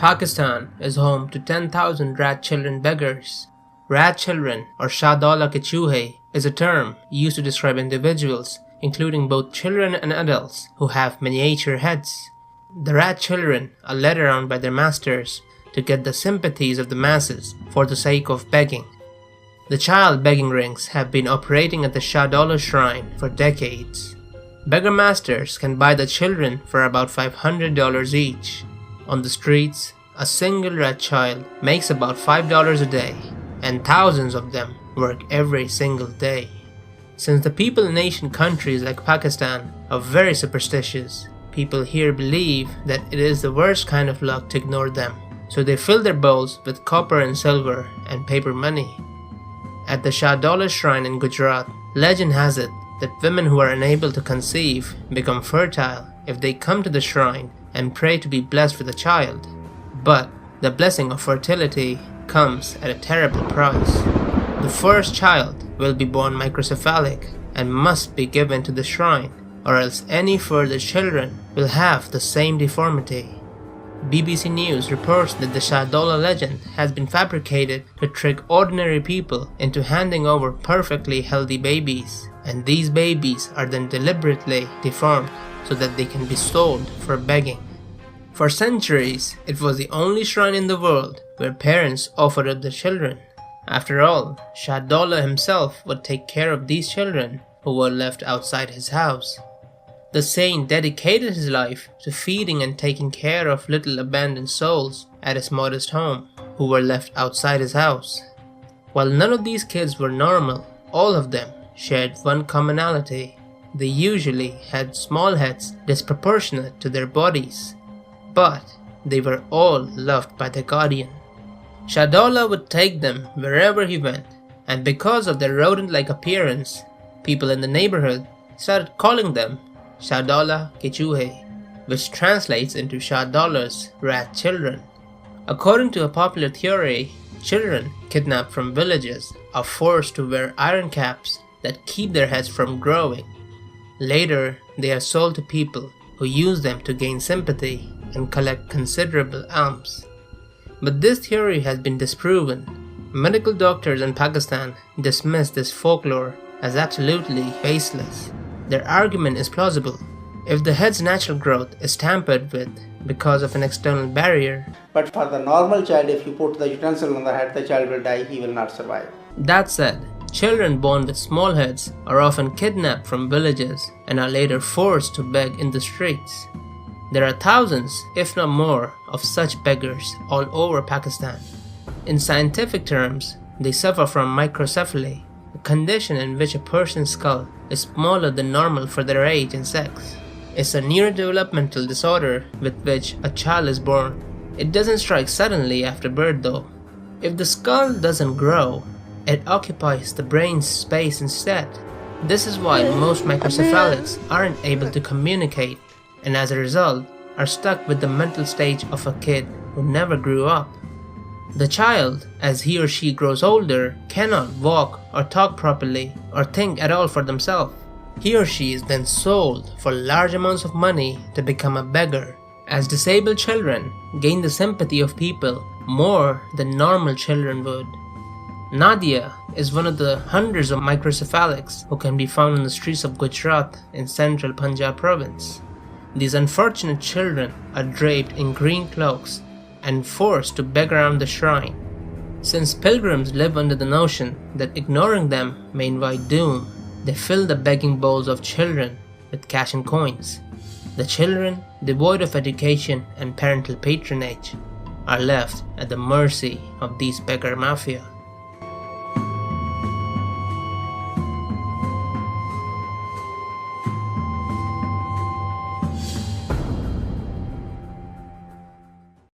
Pakistan is home to 10,000 rat children beggars. Rat children, or Shah Dolah ke chuhe, is a term used to describe individuals, including both children and adults, who have miniature heads. The rat children are led around by their masters to get the sympathies of the masses for the sake of begging. The child begging rings have been operating at the Shah Dolah shrine for decades. Beggar masters can buy the children for about $500 each. On the streets, a single rat child makes about $5 a day, and thousands of them work every single day. Since the people in Asian countries like Pakistan are very superstitious, people here believe that it is the worst kind of luck to ignore them, so they fill their bowls with copper and silver and paper money. At the Shah Dolah shrine in Gujarat, legend has it that women who are unable to conceive become fertile if they come to the shrine and pray to be blessed with a child. But the blessing of fertility comes at a terrible price. The first child will be born microcephalic and must be given to the shrine, or else any further children will have the same deformity. BBC News reports that the Shah Dolah legend has been fabricated to trick ordinary people into handing over perfectly healthy babies, and these babies are then deliberately deformed so that they can be sold for begging. For centuries, it was the only shrine in the world where parents offered up the children. After all, Shah Dolah himself would take care of these children who were left outside his house. The saint dedicated his life to feeding and taking care of little abandoned souls at his modest home who were left outside his house. While none of these kids were normal, all of them shared one commonality. They usually had small heads disproportionate to their bodies, but they were all loved by their guardian. Shah Dolah would take them wherever he went, and because of their rodent-like appearance, people in the neighborhood started calling them Shah Dolah ke chuhe, which translates into Shah Dolah's rat children. According to a popular theory, children kidnapped from villages are forced to wear iron caps that keep their heads from growing. Later, they are sold to people who use them to gain sympathy and collect considerable alms. But this theory has been disproven. Medical doctors in Pakistan dismiss this folklore as absolutely baseless. Their argument is plausible. If the head's natural growth is tampered with because of an external barrier, but for the normal child, if you put the utensil on the head, the child will die, he will not survive. That said, children born with small heads are often kidnapped from villages and are later forced to beg in the streets. There are thousands, if not more, of such beggars all over Pakistan. In scientific terms, they suffer from microcephaly, a condition in which a person's skull is smaller than normal for their age and sex. It's a neurodevelopmental disorder with which a child is born. It doesn't strike suddenly after birth though. If the skull doesn't grow, it occupies the brain's space instead. This is why most microcephalics aren't able to communicate, and as a result are stuck with the mental stage of a kid who never grew up. The child, as he or she grows older, cannot walk or talk properly or think at all for themselves. He or she is then sold for large amounts of money to become a beggar, as disabled children gain the sympathy of people more than normal children would. Nadia is one of the hundreds of microcephalics who can be found on the streets of Gujarat in central Punjab province. These unfortunate children are draped in green cloaks and forced to beg around the shrine. Since pilgrims live under the notion that ignoring them may invite doom, they fill the begging bowls of children with cash and coins. The children, devoid of education and parental patronage, are left at the mercy of these beggar mafia.